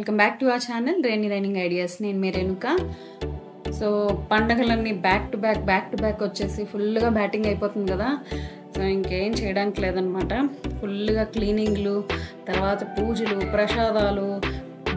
Welcome back to our channel raining ideas. నేను మీ Renuka. So పండగలన్నీ బ్యాక్ టు బ్యాక్ వచ్చేసి ఫుల్గా బ్యాటింగ్ అయిపోతుంది కదా. సో ఇంకేం చేయడానికి లేదనమాట. ఫుల్గా క్లీనింగ్లు, తర్వాత పూజలు, ప్రసాదాలు,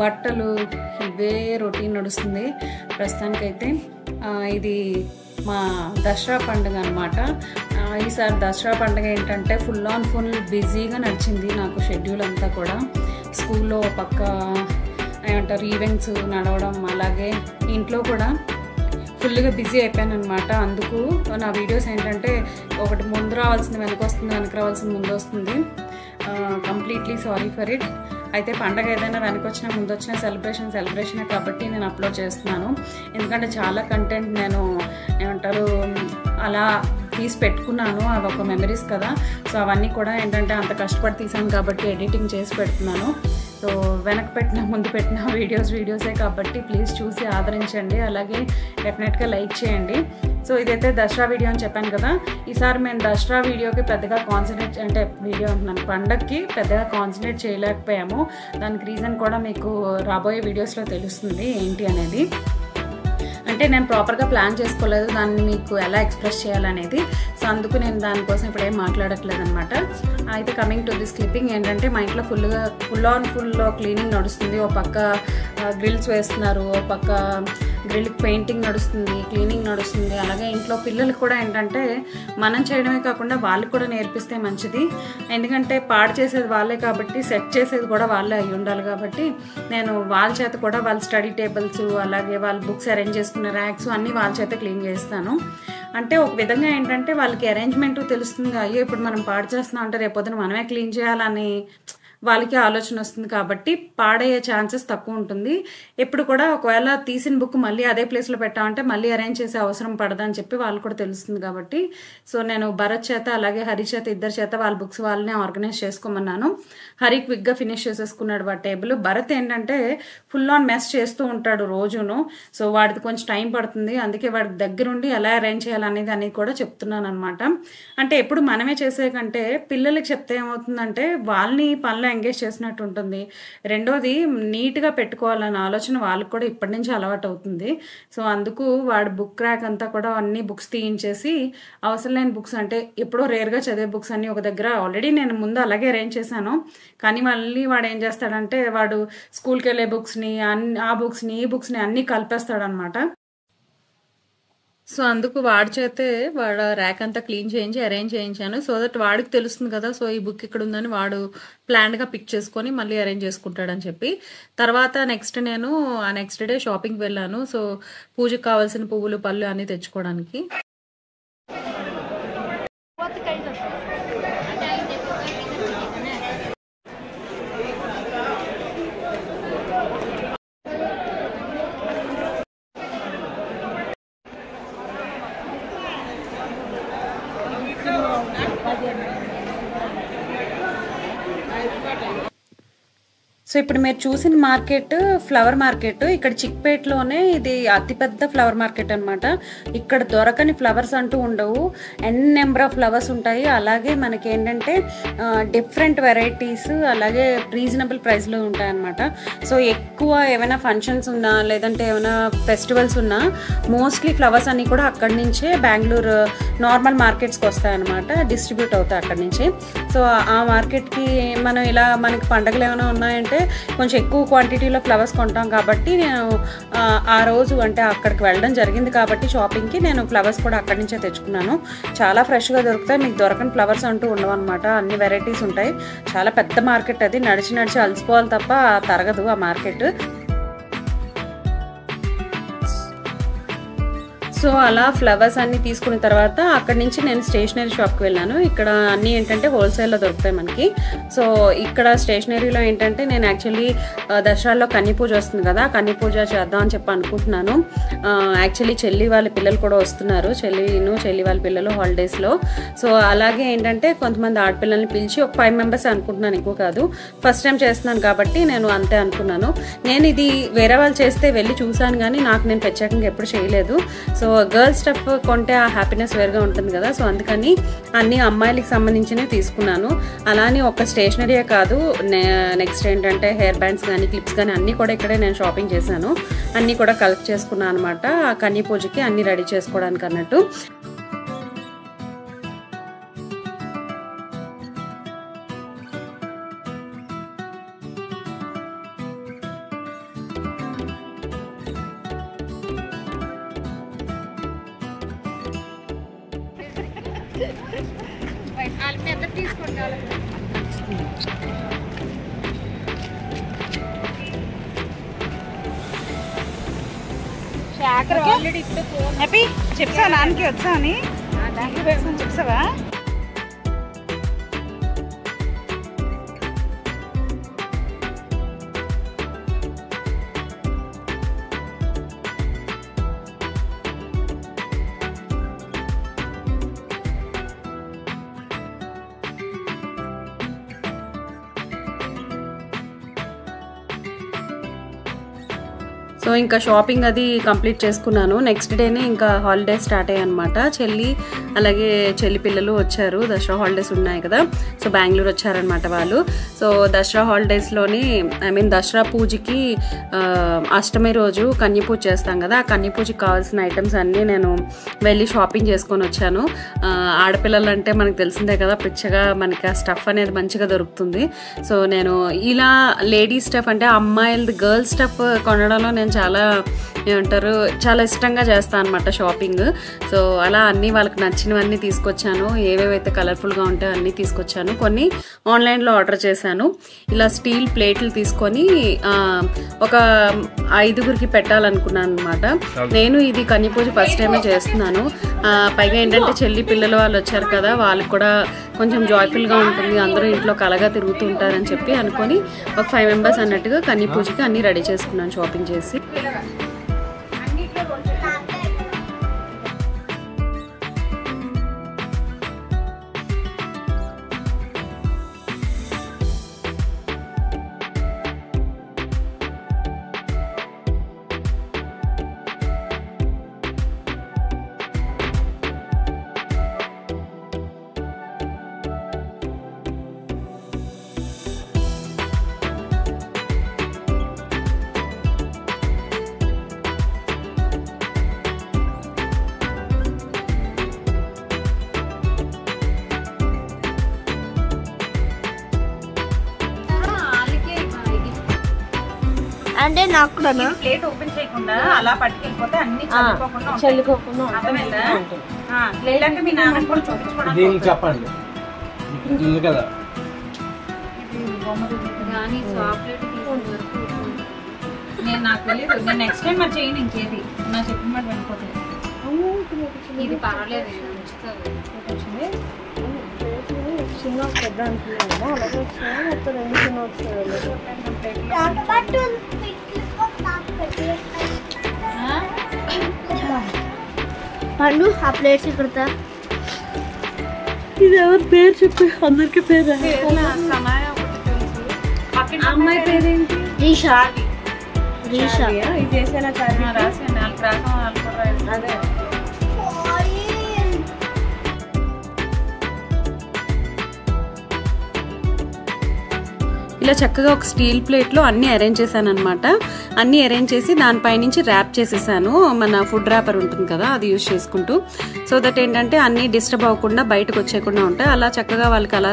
బట్టలు, ఇవే రొటీన్ నడుస్తుంది ప్రస్తుతానికైతే. ఇది మా దసరా పండుగ అనమాట. ఈసారి దసరా పండుగ ఏంటంటే ఫుల్ బిజీగా నడిచింది నాకు షెడ్యూల్ అంతా కూడా. స్కూల్లో పక్క ఏమంటారు ఈవెంట్స్ నడవడం, అలాగే ఇంట్లో కూడా ఫుల్గా బిజీ అయిపోయాను అనమాట. అందుకు నా వీడియోస్ ఏంటంటే ఒకటి ముందు రావాల్సింది వెనక వస్తుంది, వెనక రావాల్సింది ముందు వస్తుంది. Completely sorry for it. అయితే పండగ ఏదైనా వెనక వచ్చినా ముందు వచ్చినా సెలబ్రేషన్ కాబట్టి నేను అప్లోడ్ చేస్తున్నాను. ఎందుకంటే చాలా కంటెంట్ నేను ఏమంటారు అలా తీసి పెట్టుకున్నాను. అవి ఒక మెమరీస్ కదా. సో అవన్నీ కూడా ఏంటంటే అంత కష్టపడి తీసాను కాబట్టి ఎడిటింగ్ చేసి పెడుతున్నాను. సో వెనక పెట్టిన ముందు పెట్టిన వీడియోసే కాబట్టి ప్లీజ్ చూసి ఆదరించండి. అలాగే డెఫినెట్గా లైక్ చేయండి. సో ఇదైతే దసరా వీడియో అని చెప్పాను కదా. ఈసారి మేము దసరా వీడియోకి పెద్దగా కాన్సన్ట్రేట్ అంటే పండగకి పెద్దగా కాన్సన్ట్రేట్ చేయలేకపోయాము. దానికి రీజన్ కూడా మీకు రాబోయే వీడియోస్లో తెలుస్తుంది ఏంటి అనేది. అంటే నేను ప్రాపర్గా ప్లాన్ చేసుకోలేదు దాన్ని మీకు ఎలా ఎక్స్ప్రెస్ చేయాలనేది. సో అందుకు నేను దానికోసం ఇప్పుడు ఏం మాట్లాడట్లేదు అనమాట. అయితే కమింగ్ టు దిస్ క్లిప్పింగ్ ఏంటంటే మా ఇంట్లో ఫుల్ క్లీనింగ్ నడుస్తుంది. ఓ పక్క గ్రిల్స్ వేస్తున్నారు, ఓ పక్క గ్రిల్కి పెయింటింగ్ నడుస్తుంది, క్లీనింగ్ నడుస్తుంది. అలాగే ఇంట్లో పిల్లలకు కూడా ఏంటంటే మనం చేయడమే కాకుండా వాళ్ళకి కూడా నేర్పిస్తే మంచిది. ఎందుకంటే పాడు చేసేది వాళ్ళే కాబట్టి సెట్ చేసేది కూడా వాళ్ళే అయి ఉండాలి కాబట్టి నేను వాళ్ళ చేత కూడా వాళ్ళ స్టడీ టేబుల్స్, అలాగే వాళ్ళ బుక్స్ అరేంజ్ చేసుకున్న ర్యాక్స్ అన్నీ వాళ్ళ చేత క్లీన్ చేస్తాను. అంటే ఒక విధంగా ఏంటంటే వాళ్ళకి అరేంజ్మెంట్ తెలుస్తుంది. అయ్యో ఇప్పుడు మనం పాడు చేస్తున్నాం అంటే రేపొద్దున మనమే క్లీన్ చేయాలని వాళ్ళకి ఆలోచన వస్తుంది కాబట్టి పాడయ్యే ఛాన్సెస్ తక్కువ ఉంటుంది. ఎప్పుడు కూడా ఒకవేళ తీసిన బుక్ మళ్ళీ అదే ప్లేస్లో పెట్టామంటే మళ్ళీ అరేంజ్ చేసే అవసరం పడదని చెప్పి వాళ్ళు కూడా తెలుస్తుంది కాబట్టి సో నేను భరత్ చేత అలాగే హరి చేత ఇద్దరి చేత వాళ్ళ బుక్స్ వాళ్ళనే ఆర్గనైజ్ చేసుకోమన్నాను. హరి క్విక్గా ఫినిష్ చేసేసుకున్నాడు వాడి టేబుల్. భరత్ ఏంటంటే ఫుల్ ఆన్ మెస్ చేస్తూ ఉంటాడు రోజును. సో వాడికి కొంచెం టైం పడుతుంది. అందుకే వాడికి దగ్గరుండి ఎలా అరేంజ్ చేయాలనేది కూడా చెప్తున్నాను అనమాట. అంటే ఎప్పుడు మనమే చేసే కంటే పిల్లలకి చెప్తే ఏమవుతుందంటే వాళ్ళని పనులు ఎంగేజ్ చేసినట్టు ఉంటుంది. రెండోది నీట్గా పెట్టుకోవాలన్న ఆలోచన వాళ్ళకి కూడా ఇప్పటి నుంచి అలవాటు అవుతుంది. సో అందుకు వాడు బుక్ ర్యాక్ అంతా కూడా అన్ని బుక్స్ తీయించేసి అవసరం లేని బుక్స్ అంటే ఎప్పుడో రేర్గా చదివే బుక్స్ అన్ని ఒక దగ్గర ఆల్రెడీ నేను ముందు అలాగే అరేంజ్ చేశాను. కానీ మళ్ళీ వాడు ఏం చేస్తాడంటే వాడు స్కూల్కి వెళ్ళే బుక్స్ని ఆ బుక్స్ని ఈ బుక్స్ని అన్నీ కలిపేస్తాడనమాట. సో అందుకు వాడి చేతే వాడు ర్యాక్ అంతా క్లీన్ చేయించి అరేంజ్ చేయించాను. సో దట్ వాడికి తెలుస్తుంది కదా. సో ఈ బుక్ ఇక్కడ ఉందని వాడు ప్లాన్గా పిక్ చేసుకొని మళ్ళీ అరేంజ్ చేసుకుంటాడని చెప్పి తర్వాత నేను నెక్స్ట్ డే షాపింగ్కి వెళ్ళాను. సో పూజకు కావాల్సిన పువ్వులు పళ్ళు అన్నీ తెచ్చుకోవడానికి. సో ఇప్పుడు మీరు చూసిన మార్కెట్ ఫ్లవర్ మార్కెట్. ఇక్కడ చిక్పేట్లోనే ఇది అతిపెద్ద ఫ్లవర్ మార్కెట్ అనమాట. ఇక్కడ దొరకని ఫ్లవర్స్ అంటూ ఉండవు. నెంబర్ ఆఫ్ ఫ్లవర్స్ ఉంటాయి. అలాగే మనకి ఏంటంటే డిఫరెంట్ వెరైటీస్, అలాగే రీజనబుల్ ప్రైస్లో ఉంటాయి అనమాట. సో ఎక్కువ ఏమైనా ఫంక్షన్స్ ఉన్నా లేదంటే ఏమైనా ఫెస్టివల్స్ ఉన్నా మోస్ట్లీ ఫ్లవర్స్ అన్నీ కూడా అక్కడి నుంచే బెంగళూరు నార్మల్ మార్కెట్స్కి వస్తాయన్నమాట. డిస్ట్రిబ్యూట్ అవుతాయి అక్కడి నుంచి. సో ఆ మార్కెట్కి మనం ఇలా మనకి పండుగలు ఏమైనా ఉన్నాయంటే కొంచెం ఎక్కువ క్వాంటిటీలో ఫ్లవర్స్ కొంటాం కాబట్టి నేను ఆ రోజు అంటే అక్కడికి వెళ్ళడం జరిగింది కాబట్టి షాపింగ్కి నేను ఫ్లవర్స్ కూడా అక్కడి నుంచే తెచ్చుకున్నాను. చాలా ఫ్రెష్గా దొరుకుతాయి. మీకు దొరకని ఫ్లవర్స్ అంటూ ఉండవు అనమాట. అన్ని వెరైటీస్ ఉంటాయి. చాలా పెద్ద మార్కెట్ అది. నడిచి అలసిపోవాలి తప్ప తరగదు ఆ మార్కెట్. సో అలా ఫ్లవర్స్ అన్నీ తీసుకున్న తర్వాత అక్కడి నుంచి నేను స్టేషనరీ షాప్కి వెళ్ళాను. ఇక్కడ అన్నీ ఏంటంటే హోల్సేల్లో దొరుకుతాయి మనకి. సో ఇక్కడ స్టేషనరీలో ఏంటంటే నేను యాక్చువల్లీ దసరాలో కన్నీ పూజ వస్తుంది కదా, కన్నీ పూజ చేద్దాం అని చెప్పి అనుకుంటున్నాను. యాక్చువల్లీ చెల్లి వాళ్ళ పిల్లలు కూడా వస్తున్నారు. చెల్లి వాళ్ళ పిల్లలు హాలిడేస్లో. సో అలాగే ఏంటంటే కొంతమంది ఆడపిల్లల్ని పిలిచి ఒక 5 మెంబర్స్ అనుకుంటున్నాను, ఎక్కువ కాదు. ఫస్ట్ టైం చేస్తున్నాను కాబట్టి నేను అంతే అనుకున్నాను. నేను ఇది వేరే వాళ్ళు చేస్తే వెళ్ళి చూశాను కానీ నాకు నేను ప్రత్యేకంగా ఎప్పుడు చేయలేదు. సో గర్ల్స్ స్టఫ్ కొంటే ఆ హ్యాపీనెస్ వేరుగా ఉంటుంది కదా. సో అందుకని అన్ని అమ్మాయిలకి సంబంధించినవి తీసుకున్నాను. అలానే ఒక స్టేషనరీయే కాదు, నెక్స్ట్ ఏంటంటే హెయిర్ బ్యాండ్స్ కానీ క్లిప్స్ కానీ అన్నీ కూడా ఇక్కడే నేను షాపింగ్ చేశాను. అన్నీ కూడా కలెక్ట్ చేసుకున్నాను అనమాట. ఆ కన్య పూజకి అన్నీ రెడీ చేసుకోవడానికి అన్నట్టు. హ్యాపీ చెప్తా నాన్నకి వచ్చా అని చెప్తావా? సో ఇంకా షాపింగ్ అది కంప్లీట్ చేసుకున్నాను. నెక్స్ట్ డేనే ఇంకా హాలిడేస్ స్టార్ట్ అయ్యాయి అనమాట. చెల్లి అలాగే చెల్లి పిల్లలు వచ్చారు. దసరా హాలిడేస్ ఉన్నాయి కదా, సో బెంగళూరు వచ్చారనమాట వాళ్ళు. సో దసరా హాలిడేస్లోని దసరా పూజకి అష్టమి రోజు కన్య పూజ చేస్తాం కదా, ఆ కన్య పూజకి కావాల్సిన ఐటమ్స్ అన్నీ నేను వెళ్ళి షాపింగ్ చేసుకొని వచ్చాను. ఆడపిల్లలు అంటే మనకు తెలిసిందే కదా, పిచ్చగా మనకి ఆ స్టఫ్ అనేది మంచిగా దొరుకుతుంది. సో నేను ఇలా లేడీస్ స్టఫ్ అంటే అమ్మాయిలది గర్ల్స్ స్టఫ్ కొనడంలో నేను చాలా ఏమంటారు చాలా ఇష్టంగా చేస్తాను అనమాట షాపింగ్. సో అలా అన్నీ వాళ్ళకి నచ్చినవన్నీ తీసుకొచ్చాను. ఏవేవైతే కలర్ఫుల్గా ఉంటాయో అన్నీ తీసుకొచ్చాను. కొన్ని ఆన్లైన్లో ఆర్డర్ చేశాను. ఇలా స్టీల్ ప్లేట్లు తీసుకొని ఒక 5గురికి పెట్టాలనుకున్నాను అనమాట. నేను ఇది కన్య పూజ ఫస్ట్ టైమే చేస్తున్నాను. పైగా ఏంటంటే చెల్లి పిల్లలు వాళ్ళు వచ్చారు కదా, వాళ్ళకి కూడా కొంచెం జాయ్ఫుల్గా ఉంటుంది, అందరూ ఇంట్లో కలగా తిరుగుతూ ఉంటారని చెప్పి అనుకొని ఒక 5 మెంబర్స్ అన్నట్టుగా కన్య పూజకి అన్నీ రెడీ చేసుకున్నాను షాపింగ్ చేసి. అంటే నాకు కూడా ప్లేట్ ఓపెన్ చేయకుండా అలా పట్టుకెళ్ళిపోతే అన్ని చల్లుకోకుండా మీ నాన్న కూడా చూపించుకోవడం చెప్పండి కదా. నేను నాకు తెలియదు, నేను నెక్స్ట్ టైం మరి చేయను ఇంకేది నా చెప్పిన మాట వెళ్ళిపోతుంది. ఇది పర్వాలేదు, చిన్న పెద్ద అనుకున్నాను, అలాగే వచ్చాయి మొత్తం 2 చిన్న వచ్చాయి. పండు ఆ ప్లేట్స్ ఇక్కడ ఇది ఎవరి పేరు చెప్పి అందరికి పేరు. అమ్మాయి పేరేంటి? రీషా. ఇది చేసేలా రాసి 4 రాసం అదే ఇలా చక్కగా ఒక స్టీల్ ప్లేట్లో అన్నీ అరేంజ్ చేశాను అనమాట. అన్నీ అరేంజ్ చేసి దానిపై నుంచి ర్యాప్ చేసేసాను. మన ఫుడ్ ర్యాపర్ ఉంటుంది కదా, అది యూజ్ చేసుకుంటూ. సో దట్ ఏంటంటే అన్నీ డిస్టర్బ్ అవ్వకుండా బయటకు వచ్చేయకుండా ఉంటాయి. అలా చక్కగా వాళ్ళకి అలా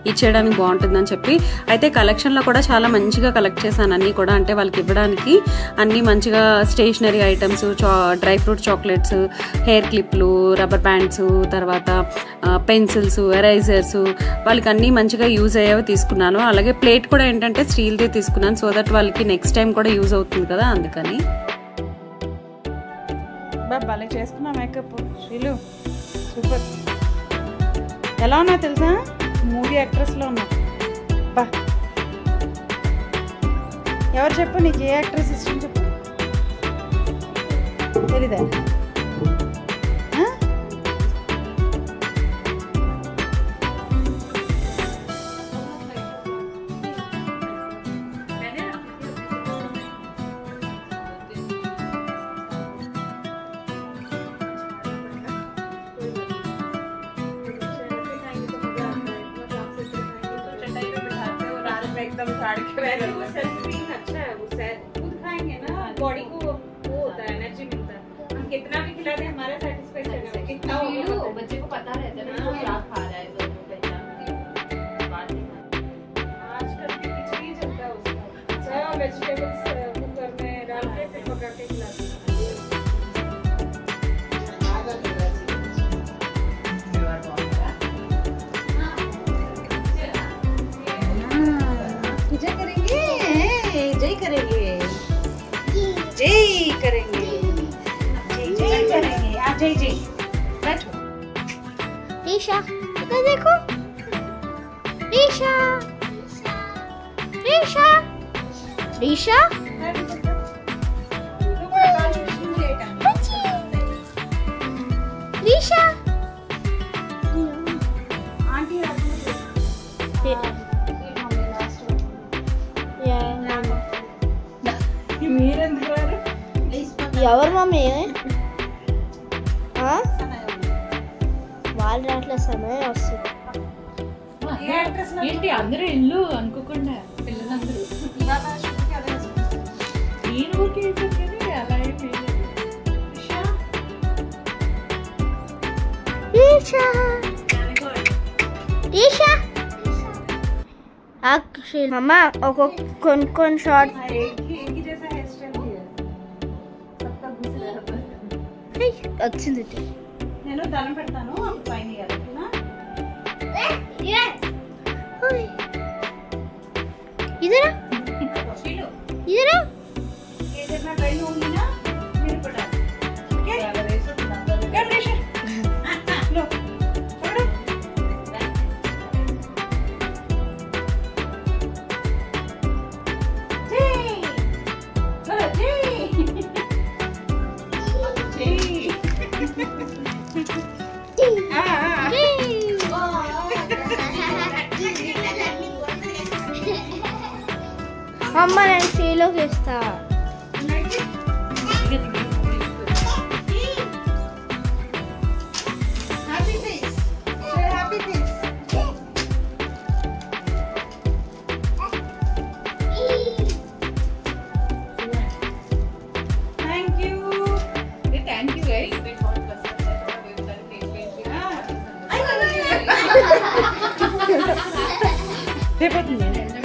ఇచ్చేయడానికి బాగుంటుందని చెప్పి అయితే కలెక్షన్లో కూడా చాలా మంచిగా కలెక్ట్ చేశాను అన్నీ కూడా. అంటే వాళ్ళకి ఇవ్వడానికి అన్నీ మంచిగా stationery items, dry fruit chocolates, hair క్లిప్లు, రబ్బర్ బ్యాండ్స్, తర్వాత పెన్సిల్స్, ఎరైజర్స్, వాళ్ళకి అన్నీ మంచిగా యూజ్ అయ్యేవి తీసుకున్నాను. అలాగే ప్లేట్ కూడా ఏంటంటే స్టీల్దే తీసుకున్నాను. సో దట్ వాళ్ళకి నెక్స్ట్ టైం కూడా యూజ్ అవుతుంది కదా, అందుకని. భలే చేసుకున్నా మేకప్ శ్రీలు, సూపర్. ఎలా ఉన్నా తెలుసా, మూవీ యాక్ట్రెస్లో ఉన్నా. బా ఎవరు చెప్పు, నీకు ఏ యాక్ట్రెస్ ఇష్టం చెప్పు. తెలీదా? एकदम झाड़ के वैसे वो सेल्फ क्लीन अच्छा है, वो खुद खाएंगे ना बॉडी को वो होता है, एनर्जी मिलता है। हम कितना भी खिला दें हमारा सेटिस्फेक्शन है कितना होगा बच्चे को पता रहता है ना वो क्या खा रहा है, तो पहचान आजकल की खिचड़ी चलता है उसका, सब वेजिटेबल्स कुकर में डाल के फिर पका के खिलाते हैं। जय करेंगे, जय करेंगे, जय करेंगे, जय करेंगे। आ जय जय बैठो। रीशा इधर देखो, रीशा रीशा रीशा रीशा ఎవరు మమ్మీ వాళ్ళు రాట్లే సమయం వస్తుంది. ఏంటి అందరూ ఇల్లు అనుకోకుండా పిల్లలందరూ నేను ఊరికే వేసాను కానీ అలా ఏం లేదు. రీషా రీషా మమ్మ ఒక కొన్ని షార్ట్ వచ్చింది. నేను దండం పెడతాను అప్పుడు పైన ఇవ్వాలి इधर इधर ఏదైనా ట్రైన్ ఉండినా మీరు కూడా ఓకే కండిషన్ లో చూడు జై చలో జై అమ్మ నేను సీలోకి ఇస్తా. Thank you guys. అయిపోతుంది.